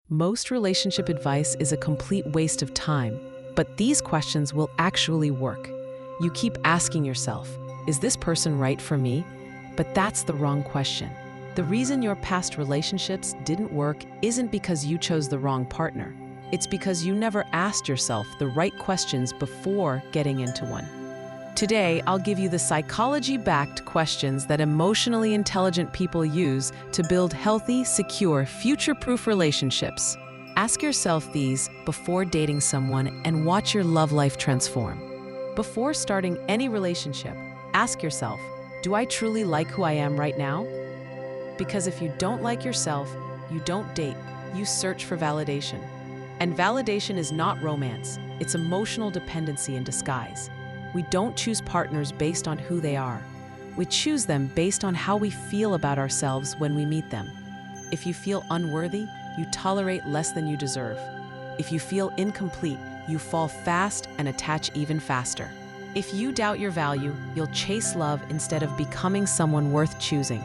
Most relationship advice is a complete waste of time, but these questions will actually work. You keep asking yourself, is this person right for me? But that's the wrong question. The reason your past relationships didn't work isn't because you chose the wrong partner. It's because you never asked yourself the right questions before getting into one. Today, I'll give you the psychology-backed questions that emotionally intelligent people use to build healthy, secure, future-proof relationships. Ask yourself these before dating someone and watch your love life transform. Before starting any relationship, ask yourself, do I truly like who I am right now? Because if you don't like yourself, you don't date, you search for validation. And validation is not romance, it's emotional dependency in disguise. We don't choose partners based on who they are. We choose them based on how we feel about ourselves when we meet them. If you feel unworthy, you tolerate less than you deserve. If you feel incomplete, you fall fast and attach even faster. If you doubt your value, you'll chase love instead of becoming someone worth choosing.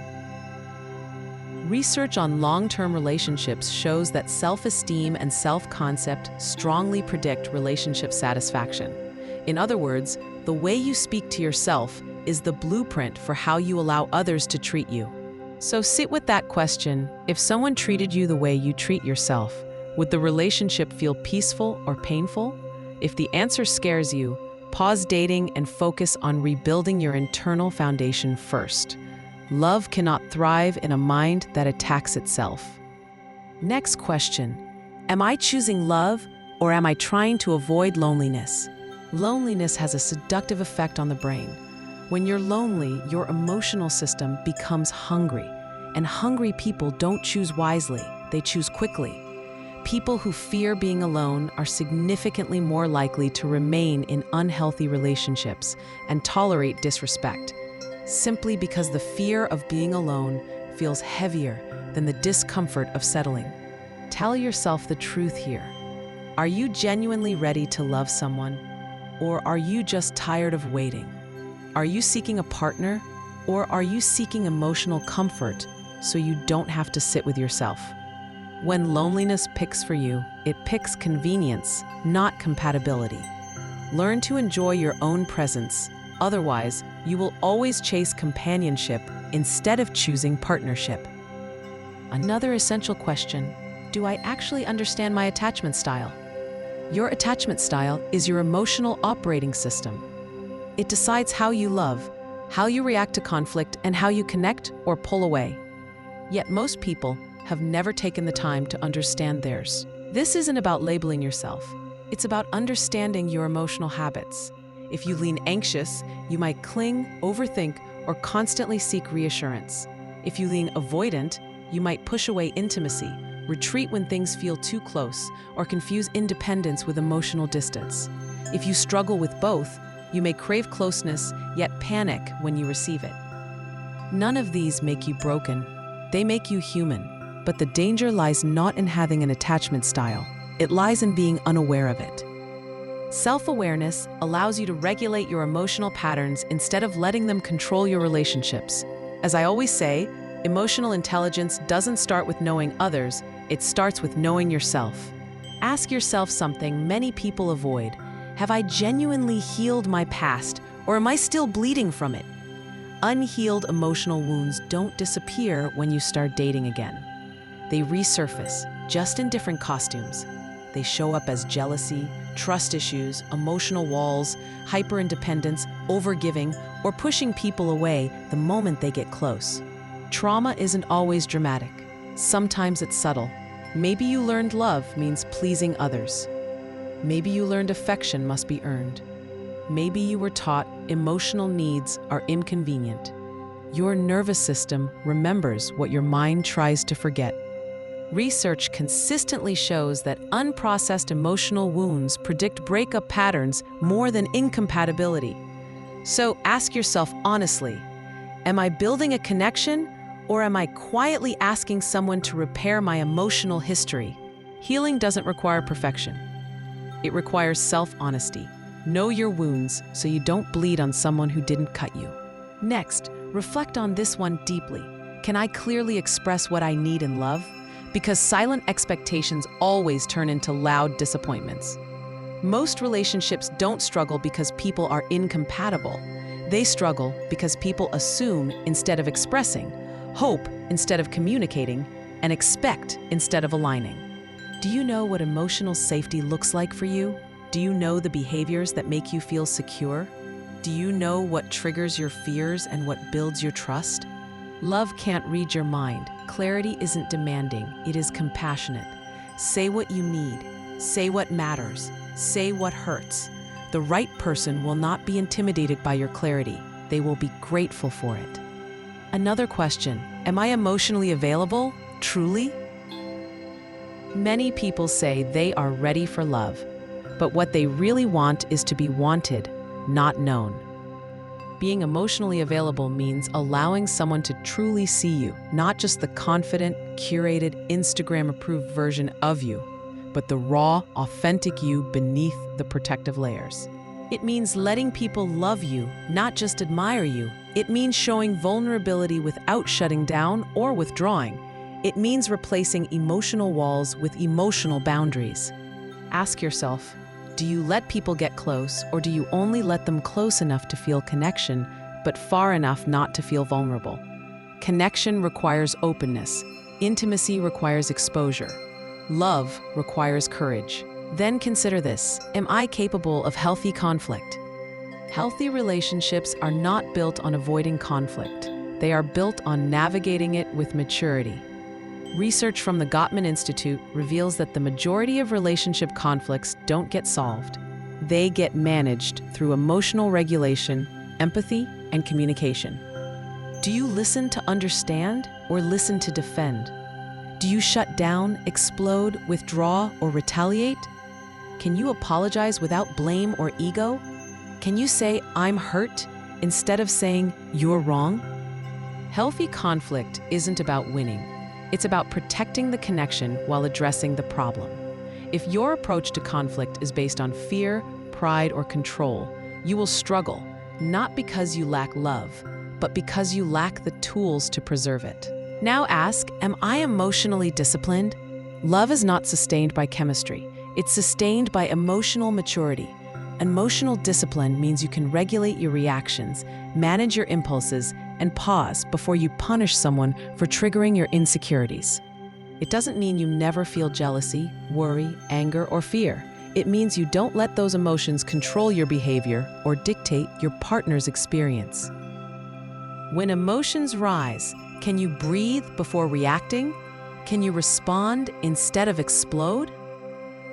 Research on long-term relationships shows that self-esteem and self-concept strongly predict relationship satisfaction. In other words, the way you speak to yourself is the blueprint for how you allow others to treat you. So sit with that question. If someone treated you the way you treat yourself, would the relationship feel peaceful or painful? If the answer scares you, pause dating and focus on rebuilding your internal foundation first. Love cannot thrive in a mind that attacks itself. Next question. Am I choosing love or am I trying to avoid loneliness? Loneliness has a seductive effect on the brain. When you're lonely, your emotional system becomes hungry. And hungry people don't choose wisely, they choose quickly. People who fear being alone are significantly more likely to remain in unhealthy relationships and tolerate disrespect, simply because the fear of being alone feels heavier than the discomfort of settling. Tell yourself the truth here. Are you genuinely ready to love someone? Or are you just tired of waiting? Are you seeking a partner? Or are you seeking emotional comfort so you don't have to sit with yourself? When loneliness picks for you, it picks convenience, not compatibility. Learn to enjoy your own presence. Otherwise, you will always chase companionship instead of choosing partnership. Another essential question, do I actually understand my attachment style? Your attachment style is your emotional operating system. It decides how you love, how you react to conflict, and how you connect or pull away. Yet most people have never taken the time to understand theirs. This isn't about labeling yourself. It's about understanding your emotional habits. If you lean anxious, you might cling, overthink, or constantly seek reassurance. If you lean avoidant, you might push away intimacy, retreat when things feel too close, or confuse independence with emotional distance. If you struggle with both, you may crave closeness, yet panic when you receive it. None of these make you broken. They make you human. But the danger lies not in having an attachment style. It lies in being unaware of it. Self-awareness allows you to regulate your emotional patterns instead of letting them control your relationships. As I always say, emotional intelligence doesn't start with knowing others, it starts with knowing yourself. Ask yourself something many people avoid. Have I genuinely healed my past, or am I still bleeding from it? Unhealed emotional wounds don't disappear when you start dating again. They resurface, just in different costumes. They show up as jealousy, trust issues, emotional walls, hyper-independence, overgiving, or pushing people away the moment they get close. Trauma isn't always dramatic. Sometimes it's subtle. Maybe you learned love means pleasing others. Maybe you learned affection must be earned. Maybe you were taught emotional needs are inconvenient. Your nervous system remembers what your mind tries to forget. Research consistently shows that unprocessed emotional wounds predict breakup patterns more than incompatibility. So ask yourself honestly, am I building a connection, or am I quietly asking someone to repair my emotional history? Healing doesn't require perfection. It requires self-honesty. Know your wounds so you don't bleed on someone who didn't cut you. Next, reflect on this one deeply. Can I clearly express what I need in love? Because silent expectations always turn into loud disappointments. Most relationships don't struggle because people are incompatible. They struggle because people assume instead of expressing, hope instead of communicating, and expect instead of aligning. Do you know what emotional safety looks like for you? Do you know the behaviors that make you feel secure? Do you know what triggers your fears and what builds your trust? Love can't read your mind. Clarity isn't demanding, it is compassionate. Say what you need. Say what matters. Say what hurts. The right person will not be intimidated by your clarity. They will be grateful for it. Another question: am I emotionally available? Truly? Many people say they are ready for love, but what they really want is to be wanted, not known. Being emotionally available means allowing someone to truly see you, not just the confident, curated, Instagram-approved version of you, but the raw, authentic you beneath the protective layers. It means letting people love you, not just admire you. It means showing vulnerability without shutting down or withdrawing. It means replacing emotional walls with emotional boundaries. Ask yourself, do you let people get close, or do you only let them close enough to feel connection, but far enough not to feel vulnerable? Connection requires openness. Intimacy requires exposure. Love requires courage. Then consider this: am I capable of healthy conflict? Healthy relationships are not built on avoiding conflict. They are built on navigating it with maturity. Research from the Gottman Institute reveals that the majority of relationship conflicts don't get solved. They get managed through emotional regulation, empathy, and communication. Do you listen to understand or listen to defend? Do you shut down, explode, withdraw, or retaliate? Can you apologize without blame or ego? Can you say, "I'm hurt," instead of saying, "You're wrong"? Healthy conflict isn't about winning. It's about protecting the connection while addressing the problem. If your approach to conflict is based on fear, pride, or control, you will struggle, not because you lack love, but because you lack the tools to preserve it. Now ask, am I emotionally disciplined? Love is not sustained by chemistry. It's sustained by emotional maturity. Emotional discipline means you can regulate your reactions, manage your impulses, and pause before you punish someone for triggering your insecurities. It doesn't mean you never feel jealousy, worry, anger, or fear. It means you don't let those emotions control your behavior or dictate your partner's experience. When emotions rise, can you breathe before reacting? Can you respond instead of explode?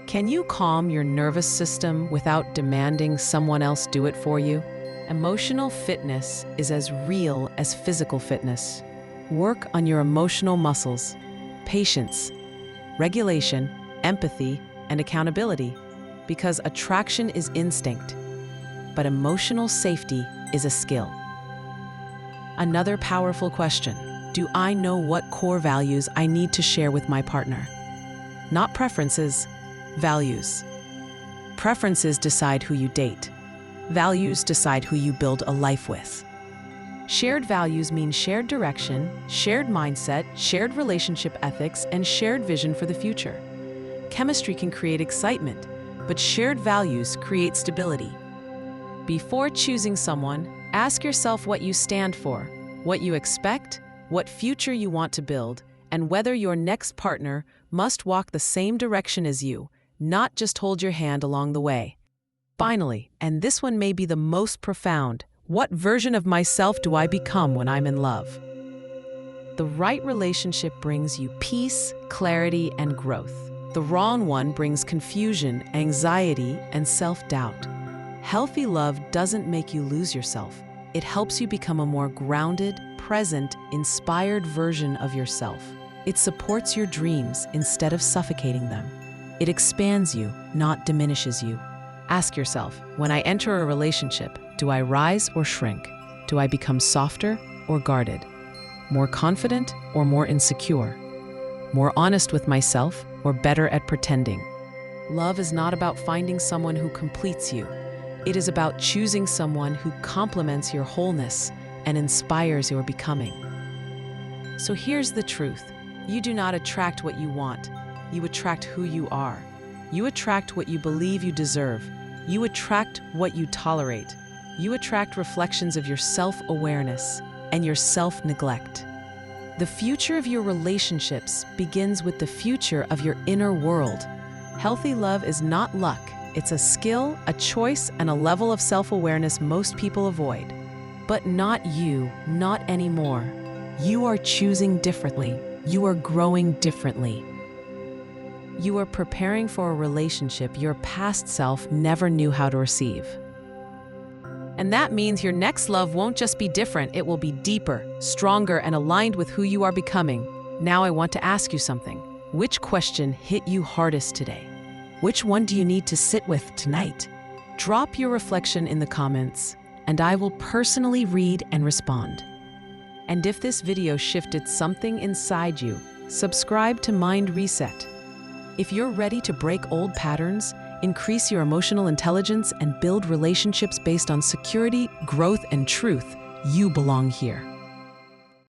Can you calm your nervous system without demanding someone else do it for you? Emotional fitness is as real as physical fitness. Work on your emotional muscles, patience, regulation, empathy, and accountability, because attraction is instinct, but emotional safety is a skill. Another powerful question: do I know what core values I need to share with my partner? Not preferences, values. Preferences decide who you date. Values decide who you build a life with. Shared values mean shared direction, shared mindset, shared relationship ethics, and shared vision for the future. Chemistry can create excitement, but shared values create stability. Before choosing someone, ask yourself what you stand for, what you expect, what future you want to build, and whether your next partner must walk the same direction as you, not just hold your hand along the way. Finally, and this one may be the most profound, what version of myself do I become when I'm in love? The right relationship brings you peace, clarity, and growth. The wrong one brings confusion, anxiety, and self-doubt. Healthy love doesn't make you lose yourself. It helps you become a more grounded, present, inspired version of yourself. It supports your dreams instead of suffocating them. It expands you, not diminishes you. Ask yourself, when I enter a relationship, do I rise or shrink? Do I become softer or guarded? More confident or more insecure? More honest with myself or better at pretending? Love is not about finding someone who completes you. It is about choosing someone who complements your wholeness and inspires your becoming. So here's the truth. You do not attract what you want. You attract who you are. You attract what you believe you deserve. You attract what you tolerate. You attract reflections of your self-awareness and your self-neglect. The future of your relationships begins with the future of your inner world. Healthy love is not luck. It's a skill, a choice, and a level of self-awareness most people avoid. But not you, not anymore. You are choosing differently. You are growing differently. You are preparing for a relationship your past self never knew how to receive. And that means your next love won't just be different, it will be deeper, stronger, and aligned with who you are becoming. Now I want to ask you something. Which question hit you hardest today? Which one do you need to sit with tonight? Drop your reflection in the comments, and I will personally read and respond. And if this video shifted something inside you, subscribe to Mind Reset. If you're ready to break old patterns, increase your emotional intelligence, and build relationships based on security, growth, and truth, you belong here.